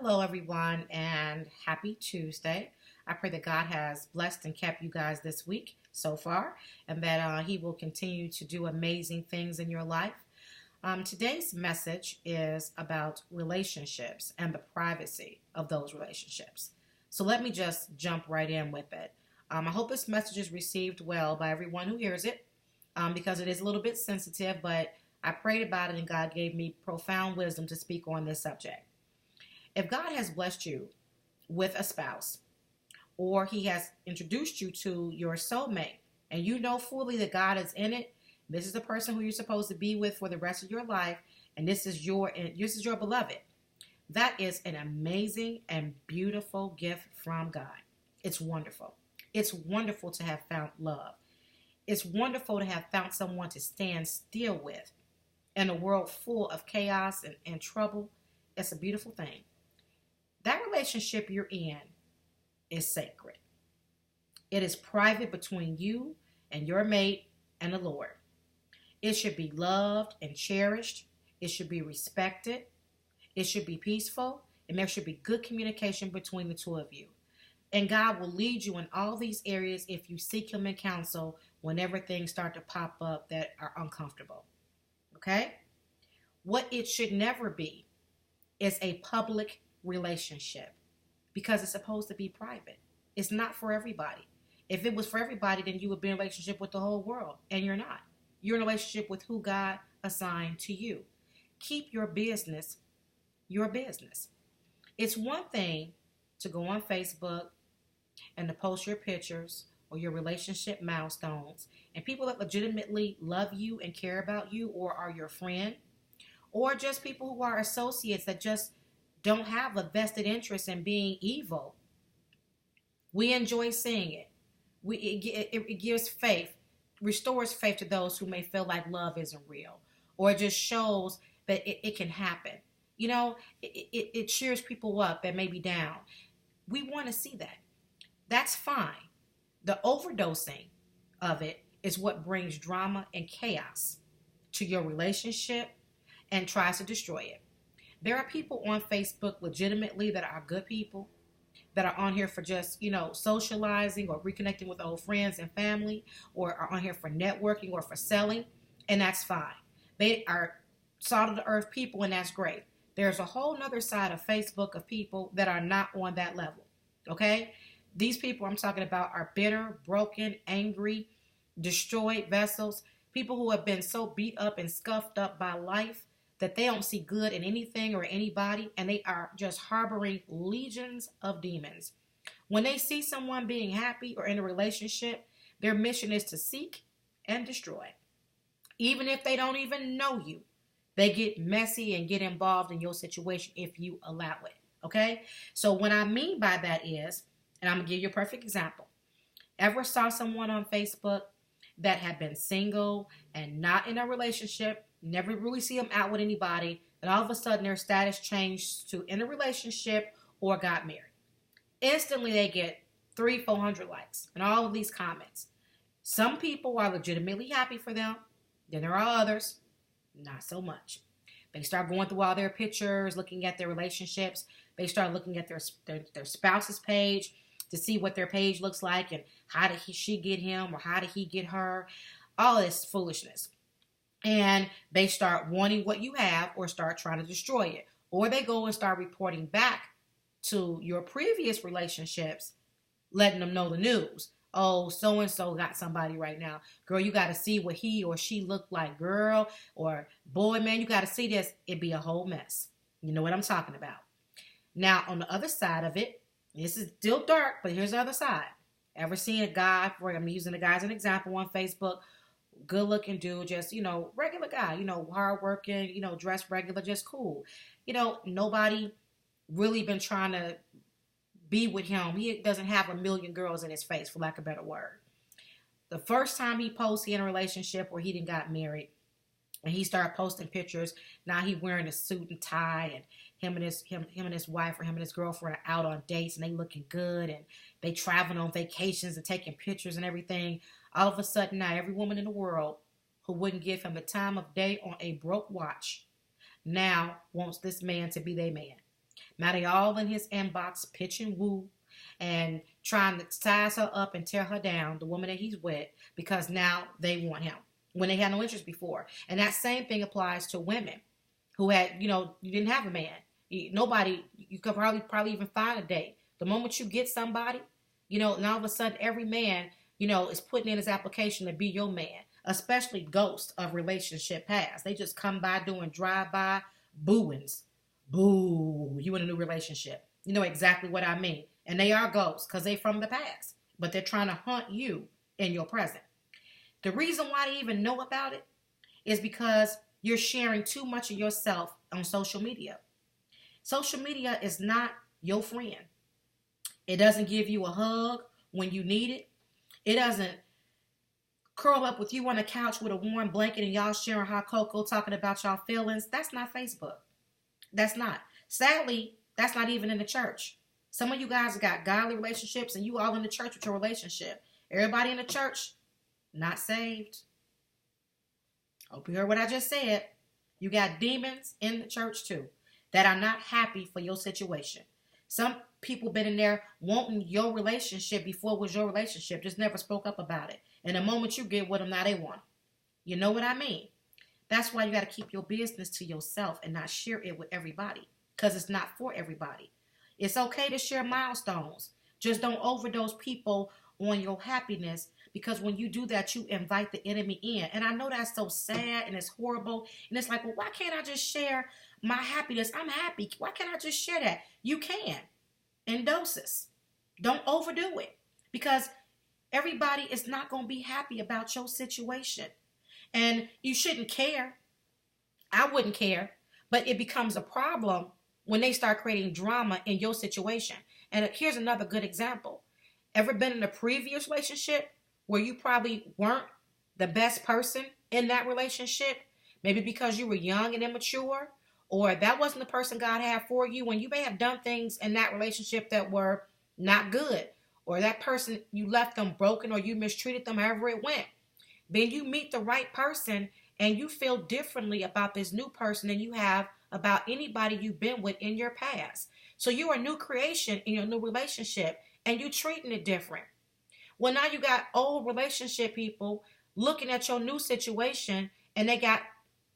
Hello, everyone, and happy Tuesday. I pray that God has blessed and kept you guys this week so far, and that He will continue to do amazing things in your life. Today's message is about relationships and the privacy of those relationships. So let me just jump right in with it. I hope this message is received well by everyone who hears it because it is a little bit sensitive, but I prayed about it and God gave me profound wisdom to speak on this subject. If God has blessed you with a spouse, or He has introduced you to your soulmate, and you know fully that God is in it, this is the person who you're supposed to be with for the rest of your life, and this is your beloved. That is an amazing and beautiful gift from God. It's wonderful. It's wonderful to have found love. It's wonderful to have found someone to stand still with in a world full of chaos and trouble. It's a beautiful thing. That relationship you're in is sacred. It is private between you and your mate and the Lord. It should be loved and cherished. It should be respected. It should be peaceful. And there should be good communication between the two of you. And God will lead you in all these areas if you seek Him in counsel whenever things start to pop up that are uncomfortable. Okay? What it should never be is a public relationship because it's supposed to be private. It's not for everybody. If it was for everybody, then you would be in a relationship with the whole world, and you're not. You're in a relationship with who God assigned to you. Keep your business your business. It's one thing to go on Facebook and to post your pictures or your relationship milestones, and people that legitimately love you and care about you or are your friend, or just people who are associates that just don't have a vested interest in being evil. We enjoy seeing it. It gives faith, restores faith to those who may feel like love isn't real, or it just shows that it can happen. You know, it cheers people up that may be down. We want to see that. That's fine. The overdosing of it is what brings drama and chaos to your relationship and tries to destroy it. There are people on Facebook legitimately that are good people that are on here for just, socializing or reconnecting with old friends and family, or are on here for networking or for selling, and that's fine. They are salt of the earth people, and that's great. There's a whole nother side of Facebook of people that are not on that level, okay? These people I'm talking about are bitter, broken, angry, destroyed vessels, people who have been so beat up and scuffed up by life that they don't see good in anything or anybody, and they are just harboring legions of demons. When they see someone being happy or in a relationship, their mission is to seek and destroy. Even if they don't even know you, they get messy and get involved in your situation if you allow it, okay? So what I mean by that is, and I'm going to give you a perfect example. Ever saw someone on Facebook that had been single and not in a relationship, never really see them out with anybody, and all of a sudden their status changed to in a relationship or got married? Instantly they get 300-400 likes and all of these comments. Some people are legitimately happy for them. Then there are others, not so much. They start going through all their pictures, looking at their relationships. They start looking at their spouse's page to see what their page looks like and how did she get him or how did he get her. All this foolishness. And they start wanting what you have or start trying to destroy it. Or they go and start reporting back to your previous relationships, letting them know the news. Oh, so-and-so got somebody right now. Girl, you got to see what he or she looked like, girl. Or, boy, man, you got to see this. It'd be a whole mess. You know what I'm talking about. Now, on the other side of it, this is still dark, but here's the other side. Ever seen a guy, I'm using the guy as an example on Facebook, good looking dude, just, regular guy, hard working, dressed regular, just cool. Nobody really been trying to be with him. He doesn't have a million girls in his face, for lack of a better word. The first time he posts he in a relationship or he done got married, and he started posting pictures. Now he wearing a suit and tie, and him and his wife or him and his girlfriend are out on dates, and they looking good, and they traveling on vacations and taking pictures and everything. All of a sudden now, every woman in the world who wouldn't give him the time of day on a broke watch now wants this man to be their man. Now they all in his inbox pitching woo and trying to size her up and tear her down, the woman that he's with, because now they want him when they had no interest before. And that same thing applies to women who had, you didn't have a man. Nobody, you could probably even find a date. The moment you get somebody, and all of a sudden every man, is putting in his application to be your man, especially ghosts of relationship past. They just come by doing drive-by booings. Boo, you in a new relationship. You know exactly what I mean. And they are ghosts because they're from the past, but they're trying to hunt you in your present. The reason why they even know about it is because you're sharing too much of yourself on social media. Social media is not your friend. It doesn't give you a hug when you need it. It doesn't curl up with you on the couch with a warm blanket and y'all sharing hot cocoa talking about y'all feelings. That's not Facebook. That's not. Sadly, that's not even in the church. Some of you guys got godly relationships and you all in the church with your relationship. Everybody in the church, not saved. Hope you heard what I just said. You got demons in the church too that are not happy for your situation. Some people been in there wanting your relationship before it was your relationship, just never spoke up about it. And the moment you get with them, now they want. You know what I mean? That's why you got to keep your business to yourself and not share it with everybody, because it's not for everybody. It's okay to share milestones. Just don't overdose people on your happiness, because when you do that, you invite the enemy in. And I know that's so sad and it's horrible. And it's like, well, why can't I just share my happiness? I'm happy. Why can't I just share that? You can, in doses. Don't overdo it, because everybody is not going to be happy about your situation. And you shouldn't care. I wouldn't care. But it becomes a problem when they start creating drama in your situation. And here's another good example. Ever been in a previous relationship where you probably weren't the best person in that relationship? Maybe because you were young and immature, or that wasn't the person God had for you, and you may have done things in that relationship that were not good, or that person, you left them broken, or you mistreated them, however it went. Then you meet the right person and you feel differently about this new person than you have about anybody you've been with in your past. So you're a new creation in your new relationship and you're treating it different. Well, now you got old relationship people looking at your new situation and they got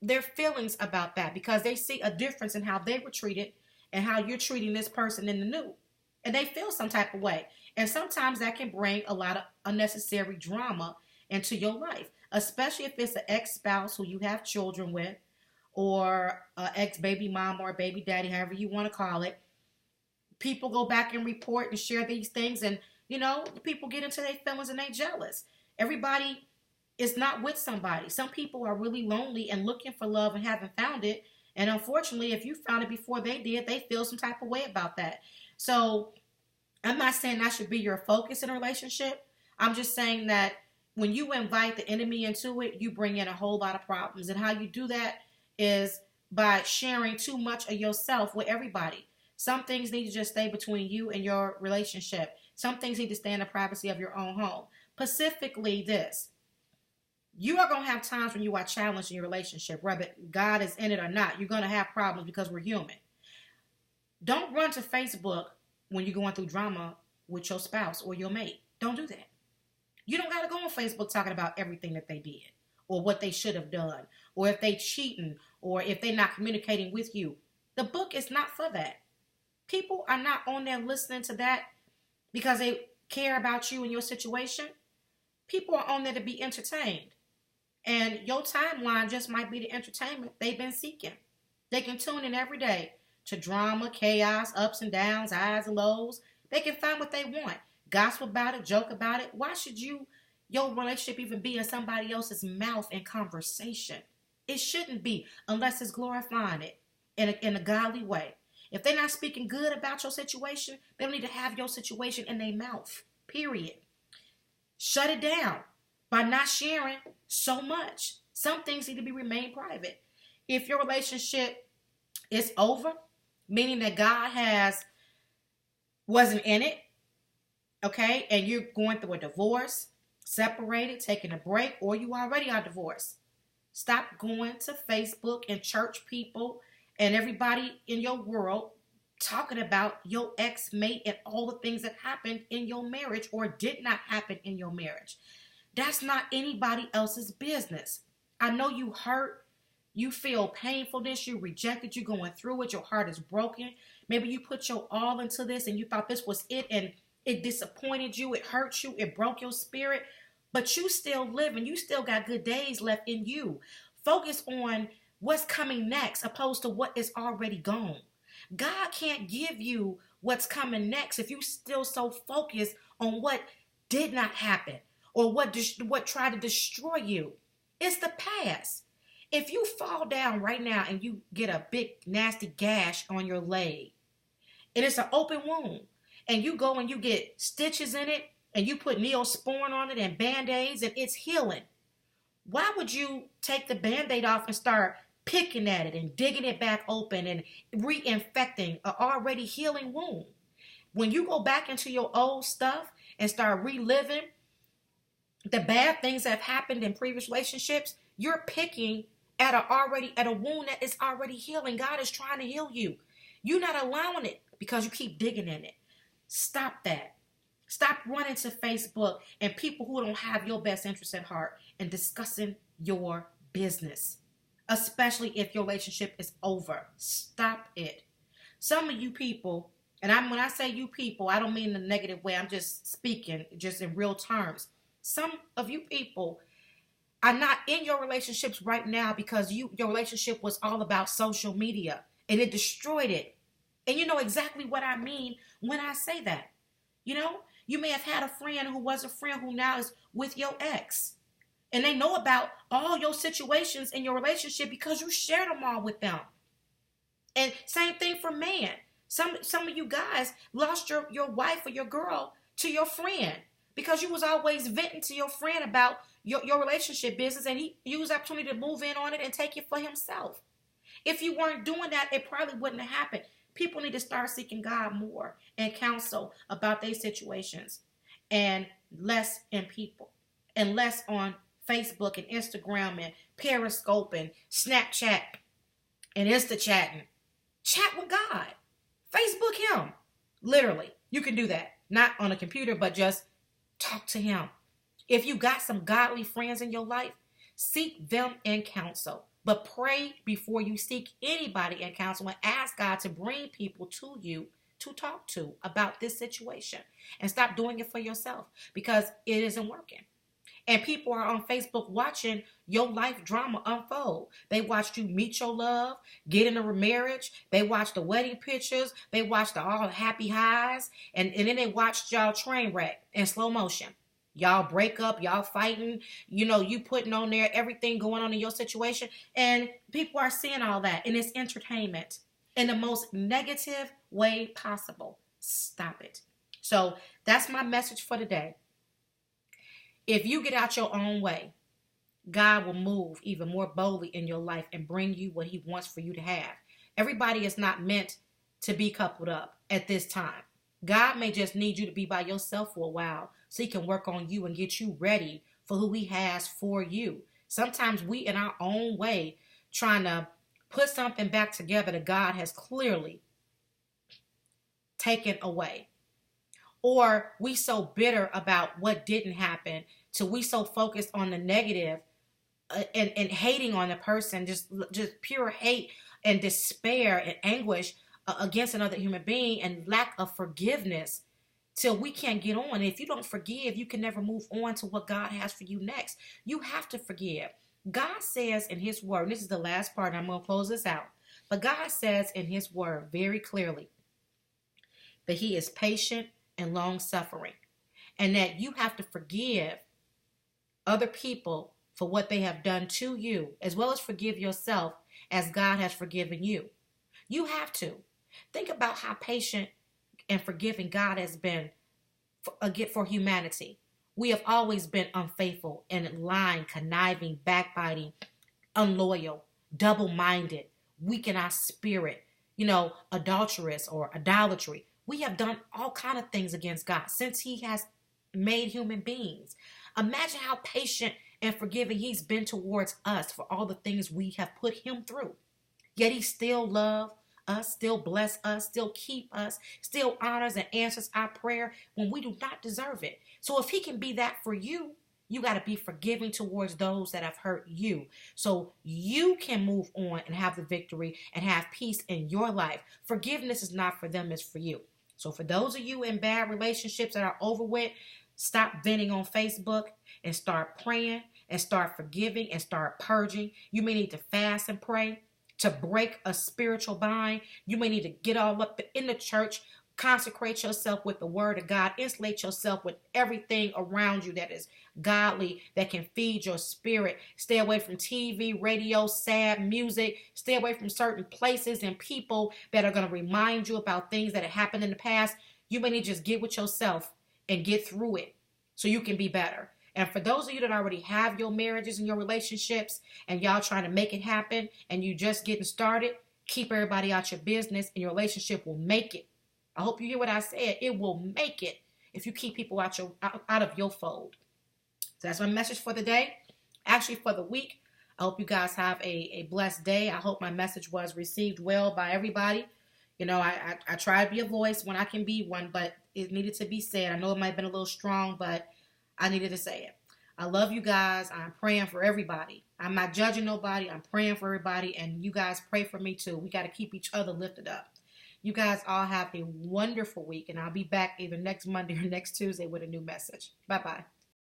their feelings about that because they see a difference in how they were treated and how you're treating this person in the new. And they feel some type of way. And sometimes that can bring a lot of unnecessary drama into your life, especially if it's an ex-spouse who you have children with, or an ex-baby mom or baby daddy, however you want to call it. People go back and report and share these things, and people get into their feelings and they jealous. Everybody is not with somebody. Some people are really lonely and looking for love and haven't found it. And unfortunately, if you found it before they did, they feel some type of way about that. So I'm not saying that should be your focus in a relationship. I'm just saying that when you invite the enemy into it, you bring in a whole lot of problems. And how you do that is by sharing too much of yourself with everybody. Some things need to just stay between you and your relationship. Some things need to stay in the privacy of your own home. Specifically this. You are going to have times when you are challenged in your relationship, whether God is in it or not. You're going to have problems because we're human. Don't run to Facebook when you're going through drama with your spouse or your mate. Don't do that. You don't got to go on Facebook talking about everything that they did or what they should have done or if they cheating or if they're not communicating with you. The book is not for that. People are not on there listening to that because they care about you and your situation. People are on there to be entertained. And your timeline just might be the entertainment they've been seeking. They can tune in every day to drama, chaos, ups and downs, highs and lows. They can find what they want. Gossip about it, joke about it. Why should your relationship even be in somebody else's mouth in conversation? It shouldn't be unless it's glorifying it in a godly way. If they're not speaking good about your situation, they don't need to have your situation in their mouth, period. Shut it down by not sharing so much. Some things need to be remain private. If your relationship is over, meaning that God wasn't in it, okay, and you're going through a divorce, separated, taking a break, or you already are divorced, stop going to Facebook and church people and everybody in your world talking about your ex-mate and all the things that happened in your marriage or did not happen in your marriage. That's not anybody else's business. I know you hurt, you feel painfulness, you rejected, you going through it, your heart is broken. Maybe you put your all into this and you thought this was it and it disappointed you, it hurt you, it broke your spirit, but you still living, you still got good days left in you. Focus on what's coming next opposed to what is already gone. God can't give you what's coming next if you still so focused on what did not happen or what tried to destroy you. It's the past. If you fall down right now and you get a big nasty gash on your leg and it's an open wound and you go and you get stitches in it and you put Neosporin on it and Band-Aids and it's healing, why would you take the Band-Aid off and start picking at it and digging it back open and reinfecting an already healing wound? When you go back into your old stuff and start reliving the bad things that have happened in previous relationships, you're picking at a wound that is already healing. God is trying to heal you. You're not allowing it because you keep digging in it. Stop that. Stop running to Facebook and people who don't have your best interest at heart and discussing your business, especially if your relationship is over. Stop it. Some of you people, and when I say you people, I don't mean in a negative way. I'm just speaking just in real terms. Some of you people are not in your relationships right now because your relationship was all about social media and it destroyed it. And you know exactly what I mean when I say that. You know, you may have had a friend who was a friend who now is with your ex. And they know about all your situations in your relationship because you shared them all with them. And same thing for men. Some of you guys lost your wife or your girl to your friend because you was always venting to your friend about your relationship business and he used the opportunity to move in on it and take it for himself. If you weren't doing that, it probably wouldn't have happened. People need to start seeking God more and counsel about their situations and less in people and less on Facebook and Instagram and Periscope and Snapchat and Insta chatting. Chat with God. Facebook him. Literally, you can do that. Not on a computer, but just talk to him. If you got some godly friends in your life, seek them in counsel. But pray before you seek anybody in counsel and ask God to bring people to you to talk to about this situation. And stop doing it for yourself because it isn't working. And people are on Facebook watching your life drama unfold. They watched you meet your love, get in a marriage. They watched the wedding pictures. They watched the all happy highs. And then they watched y'all train wreck in slow motion. Y'all break up, y'all fighting, you putting on there everything going on in your situation. And people are seeing all that. And it's entertainment in the most negative way possible. Stop it. So that's my message for today. If you get out your own way, God will move even more boldly in your life and bring you what he wants for you to have. Everybody is not meant to be coupled up at this time. God may just need you to be by yourself for a while so he can work on you and get you ready for who he has for you. Sometimes we in our own way trying to put something back together that God has clearly taken away. Or we so bitter about what didn't happen till we so focused on the negative and hating on the person, just pure hate and despair and anguish against another human being and lack of forgiveness till we can't get on. And if you don't forgive, you can never move on to what God has for you next. You have to forgive. God says in his word, and this is the last part, and I'm going to close this out. But God says in his word very clearly that he is patient and long-suffering, and that you have to forgive other people for what they have done to you, as well as forgive yourself as God has forgiven you. You have to. Think about how patient and forgiving God has been for humanity. We have always been unfaithful and lying, conniving, backbiting, unloyal, double-minded, weak in our spirit, adulterous or idolatry. We have done all kinds of things against God since he has made human beings. Imagine how patient and forgiving he's been towards us for all the things we have put him through. Yet he still loves us, still bless us, still keep us, still honors and answers our prayer when we do not deserve it. So if he can be that for you, you got to be forgiving towards those that have hurt you so you can move on and have the victory and have peace in your life. Forgiveness is not for them, it's for you. So for those of you in bad relationships that are over with, stop venting on Facebook and start praying and start forgiving and start purging. You may need to fast and pray to break a spiritual bind. You may need to get all up in the church, consecrate yourself with the word of God, insulate yourself with everything around you that is godly, that can feed your spirit. Stay away from TV, radio, sad music. Stay away from certain places and people that are going to remind you about things that have happened in the past. You may need to just get with yourself and get through it so you can be better. And for those of you that already have your marriages and your relationships and y'all trying to make it happen and you just getting started, keep everybody out your business and your relationship will make it. I hope you hear what I said. It will make it if you keep people out of your fold. So that's my message for the day. Actually, for the week. I hope you guys have a blessed day. I hope my message was received well by everybody. You know, I try to be a voice when I can be one, but it needed to be said. I know it might have been a little strong, but I needed to say it. I love you guys. I'm praying for everybody. I'm not judging nobody. I'm praying for everybody, and you guys pray for me too. We got to keep each other lifted up. You guys all have a wonderful week, and I'll be back either next Monday or next Tuesday with a new message. Bye-bye.